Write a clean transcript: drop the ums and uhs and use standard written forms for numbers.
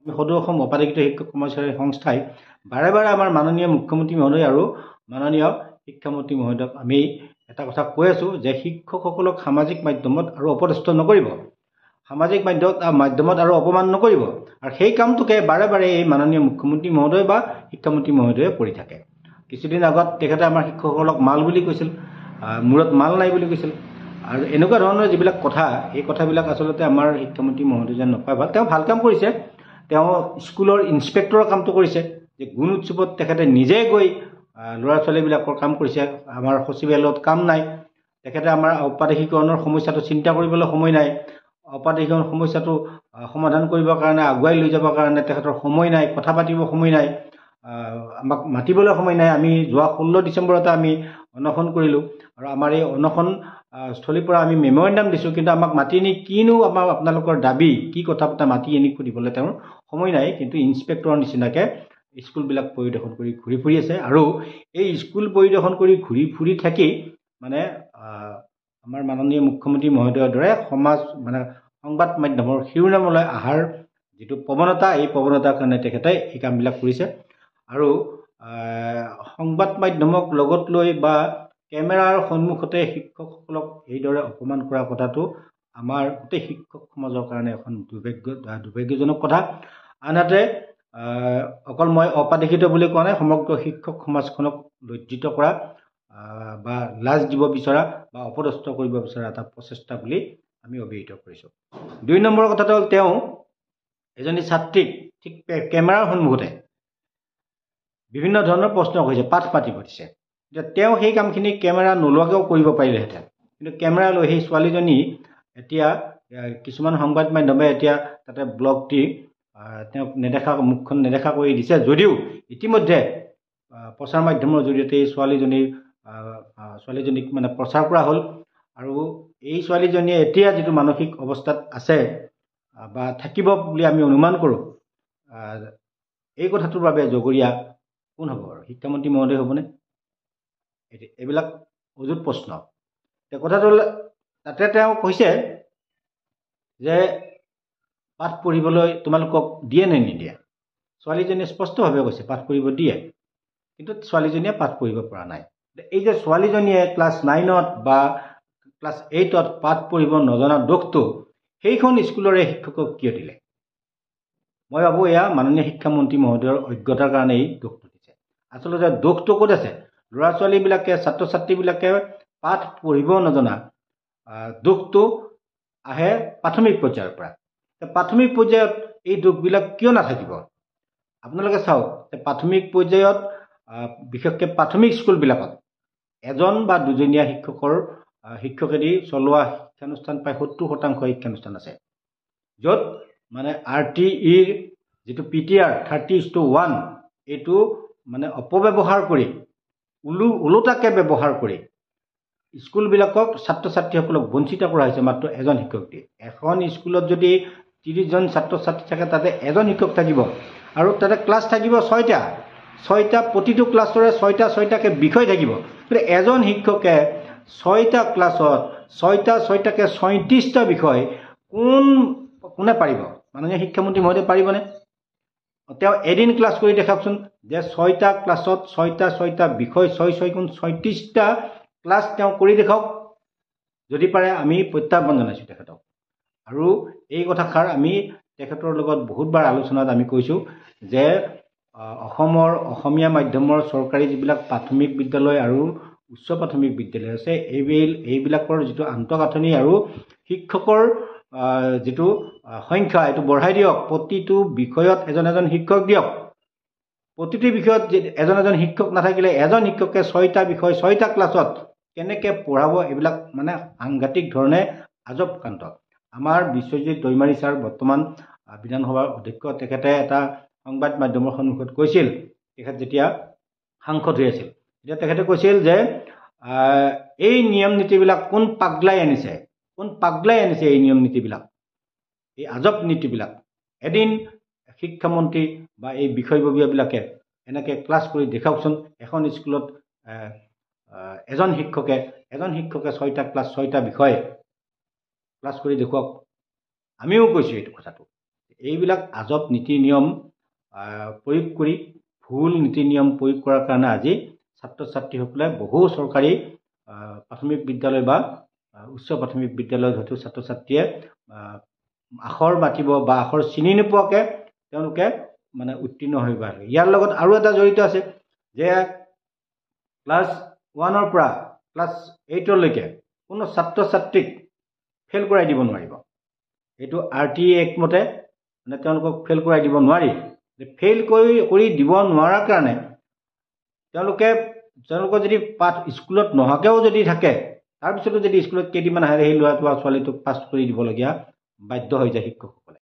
সদৌ অসম অপাধিকৃত শিক্ষক কৰ্মচাৰী সংস্থাই বাৰে বাৰে আমাৰ মাননীয় মুখ্যমন্ত্ৰী মহোদয় আৰু মাননীয় শিক্ষামন্ত্ৰী মহোদয়ক আমি এটা কথা কৈ আছোঁ যে শিক্ষকসকলক সামাজিক মাধ্যমত আৰু অপদস্থ নকৰিব, সামাজিক মাধ্যমত আৰু অপমান নকৰিব। আৰু সেই কামটোকে বাৰে বাৰে এই মাননীয় মুখ্যমন্ত্ৰী মহোদয় বা শিক্ষামন্ত্ৰী মহোদয়ে কৰি থাকে। কিছুদিন আগত তেখেতে আমাৰ শিক্ষকসকলক মাল বুলি কৈছিল, মূৰত মাল নাই বুলি কৈছিল। আৰু এনেকুৱা ধৰণৰ যিবিলাক কথা, এই কথাবিলাক আচলতে আমাৰ শিক্ষামন্ত্ৰী মহোদয় যেন নকয় ভাল। তেওঁ ভাল কাম কৰিছে, তেওঁ স্কুলৰ ইনস্পেক্টৰৰ কামটো কৰিছে, যে গুণ উৎসৱত তেখেতে নিজে গৈ ল'ৰা ছোৱালীবিলাকৰ কাম কৰিছে। আমাৰ সচিবালয়ত কাম নাই, তেখেতে আমাৰ ঔপাধিকৰণৰ সমস্যাটো চিন্তা কৰিবলৈ সময় নাই, ঔপাধিকৰণ সমস্যাটো সমাধান কৰিবৰ কাৰণে আগুৱাই লৈ যাবৰ কাৰণে তেখেতৰ সময় নাই, কথা পাতিব সময় নাই, আমাক মাতিবলৈ সময় নাই। আমি যোৱা 16 ডিচেম্বৰতে আমি অনশন কৰিলোঁ, আৰু আমাৰ এই অনশন স্থলীৰ পৰা আমি মেমৰেণ্ডাম দিছোঁ, কিন্তু আমাক মাতি নি কিনো আপোনালোকৰ দাবী কি কথা পতা মাতি আনি সুধিবলৈ তেওঁৰ সময় নাই। কিন্তু ইনস্পেক্টৰৰ নিচিনাকৈ স্কুলবিলাক পৰিদৰ্শন কৰি ঘূৰি ফুৰি আছে। আৰু এই স্কুল পৰিদৰ্শন কৰি ঘূৰি ফুৰি থাকি মানে আমাৰ মাননীয় মুখ্যমন্ত্ৰী মহোদয়ৰ দৰে সংবাদ মাধ্যমৰ শিৰোনামলৈ অহাৰ যিটো প্ৰৱণতা, এই প্ৰৱণতাৰ কাৰণে তেখেতে এই কামবিলাক কৰিছে। আৰু সংবাদ মাধ্যমক লগত লৈ বা কেমেৰাৰ সন্মুখতে শিক্ষকসকলক এইদৰে অপমান কৰা কথাটো আমাৰ গোটেই শিক্ষক সমাজৰ কাৰণে এখন দুৰ্ভাগ্যজনক কথা। আনহাতে অকল মই অপাধিকৃত বুলি কোৱা নাই, সমগ্ৰ শিক্ষক সমাজখনক লজ্জিত কৰা বা লাজ দিব বিচৰা বা অপদস্থ কৰিব বিচৰা এটা প্ৰচেষ্টা বুলি আমি অভিহিত কৰিছোঁ। 2 নম্বৰ কথাটো হ'ল, তেওঁ এজনী ছাত্ৰীক ঠিক কেমেৰাৰ সন্মুখতে বিভিন্ন ধৰণৰ প্ৰশ্ন কৰিছে, পাঠ পাতি পাতিছে। এতিয়া তেওঁ সেই কামখিনি কেমেৰা নোলোৱাকৈও কৰিব পাৰিলেহেঁতেন, কিন্তু কেমেৰা লৈ সেই ছোৱালীজনী এতিয়া কিছুমান সংবাদ মাধ্যমে এতিয়া তাতে ব্লগ দি তেওঁক নেদেখা, মুখখন নেদেখা কৰি দিছে। যদিও ইতিমধ্যে প্ৰচাৰ মাধ্যমৰ জৰিয়তে এই ছোৱালীজনীক মানে প্ৰচাৰ কৰা হ'ল। আৰু এই ছোৱালীজনীয়ে এতিয়া যিটো মানসিক অৱস্থাত আছে বা থাকিব বুলি আমি অনুমান কৰোঁ, এই কথাটোৰ বাবে জগৰীয়া কোন হ'ব? আৰু শিক্ষামন্ত্ৰী মহোদয় হ'বনে? এইবিলাক অযুত প্ৰশ্ন। কথাটো হ'ল, তাতে তেওঁ কৈছে যে পাঠ পঢ়িবলৈ তোমালোকক দিয়ে নে নিদিয়ে? ছোৱালীজনীয়ে স্পষ্টভাৱে কৈছে পাঠ পঢ়িব দিয়ে, কিন্তু ছোৱালীজনীয়ে পাঠ পঢ়িব পৰা নাই। এই যে ছোৱালীজনীয়ে ক্লাছ 9ত বা ক্লাছ 8ত পাঠ পঢ়িব নজনা দোষটো সেইখন স্কুলৰে শিক্ষকক কিয় দিলে? মই ভাবোঁ এয়া মাননীয় শিক্ষামন্ত্ৰী মহোদয়ৰ অজ্ঞতাৰ কাৰণে এই দোষটো দিছে। আচলতে দোষটো ক'ত আছে? ল'ৰা ছোৱালীবিলাকে, ছাত্ৰ ছাত্ৰীবিলাকে পাঠ পঢ়িব নজনা দোষটো আহে প্ৰাথমিক পৰ্যায়ৰ পৰা। প্ৰাথমিক পৰ্যায়ত এই দোষবিলাক কিয় নাথাকিব? আপোনালোকে চাওক, প্ৰাথমিক পৰ্যায়ত বিশেষকৈ প্ৰাথমিক স্কুলবিলাকত এজন বা দুজনীয়া শিক্ষকেদি চলোৱা শিক্ষানুষ্ঠান প্ৰায় 70% শিক্ষানুষ্ঠান আছে, য'ত মানে RTEৰ যিটো PTR 30:1 এইটো মানে অপব্যৱহাৰ কৰি, ওলোটাকৈ ব্যৱহাৰ কৰি স্কুলবিলাকক ছাত্ৰ ছাত্ৰীসকলক বঞ্চিত কৰা হৈছে মাত্ৰ এজন শিক্ষক দিয়ে। এখন স্কুলত যদি 30জন ছাত্ৰ ছাত্ৰী থাকে, তাতে এজন শিক্ষক থাকিব, আৰু তাতে ক্লাছ থাকিব 6টা, প্ৰতিটো ক্লাছৰে 6টাকৈ বিষয় থাকিব। গতিকে এজন শিক্ষকে 6টা ক্লাছত 6টাকৈ 37টা বিষয় কোনে পাৰিব? মাননীয় শিক্ষামন্ত্ৰী মহোদয় পাৰিবনে? তেওঁ এদিন ক্লাছ কৰি দেখাওকচোন, যে 6টা ক্লাছত 6টা বিষয়, 6×6=36টা ক্লাছ তেওঁ কৰি দেখাওক। যদি পাৰে আমি প্ৰত্যাহ্বান জনাইছোঁ তেখেতক। আৰু এই কথাষাৰ আমি তেখেতৰ লগত বহুতবাৰ আলোচনাত আমি কৈছোঁ যে অসমৰ অসমীয়া মাধ্যমৰ চৰকাৰী যিবিলাক প্ৰাথমিক বিদ্যালয় আৰু উচ্চ প্ৰাথমিক বিদ্যালয় আছে, এইবিলাকৰ যিটো আন্তঃগাঁথনি আৰু শিক্ষকৰ যিটো সংখ্যা, এইটো বঢ়াই দিয়ক। প্ৰতিটো বিষয়ত এজন শিক্ষক দিয়ক। প্ৰতিটো বিষয়ত এজন শিক্ষক নাথাকিলে এজন শিক্ষকে 6টা বিষয় 6টা ক্লাছত কেনেকৈ পঢ়াব? এইবিলাক মানে সাংঘাতিক ধৰণে আজব কাণ্ড। আমাৰ বিশ্বজিৎ দৈমাৰী ছাৰ বৰ্তমান বিধানসভাৰ অধ্যক্ষ, তেখেতে এটা সংবাদ মাধ্যমৰ সন্মুখত কৈছিল, তেখেত যেতিয়া সাংসদ হৈ আছিল, তেতিয়া তেখেতে কৈছিল যে এই নিয়ম নীতিবিলাক কোন পাগলাই আনিছে এই নিয়ম নীতিবিলাক, এই আজব নীতিবিলাক। এদিন শিক্ষামন্ত্ৰী বা এই বিষয়ববীয়াবিলাকে এনেকৈ ক্লাছ কৰি দেখাওকচোন। এখন স্কুলত এজন শিক্ষকে 6টা ক্লাছ 6টা বিষয় ক্লাছ কৰি দেখুৱাওক। আমিও কৈছোঁ এইটো কথাটো। এইবিলাক আজব নীতি নিয়ম প্ৰয়োগ কৰি ভুল নীতি নিয়ম প্ৰয়োগ কৰাৰ কাৰণে আজি ছাত্ৰ ছাত্ৰীসকলে বহু চৰকাৰী প্ৰাথমিক বিদ্যালয় বা উচ্চ প্ৰাথমিক বিদ্যালয়ত হয়তো ছাত্ৰ ছাত্ৰীয়ে আখৰ মাতিব বা আখৰ চিনি নোপোৱাকৈ তেওঁলোকে মানে উত্তীৰ্ণ হৈ পাৰে। ইয়াৰ লগত আৰু এটা জড়িত আছে যে ক্লাছ 1ৰ পৰা ক্লাছ 8লৈকে কোনো ছাত্ৰ ছাত্ৰীক ফেইল কৰাই দিব নোৱাৰিব। এইটো RTE এক্ট মতে মানে তেওঁলোকক ফেইল কৰাই দিব নোৱাৰি। ফেইল কৰি দিব নোৱাৰাৰ কাৰণে তেওঁলোকৰ যদি পাঠ স্কুলত নহাকৈও যদি থাকে, তাৰপিছতো যদি স্কুলত কেইদিনমান আহে সেই ল'ৰাটো বা ছোৱালীটোক পাছ কৰি দিবলগীয়া বাধ্য হৈ যায় শিক্ষক।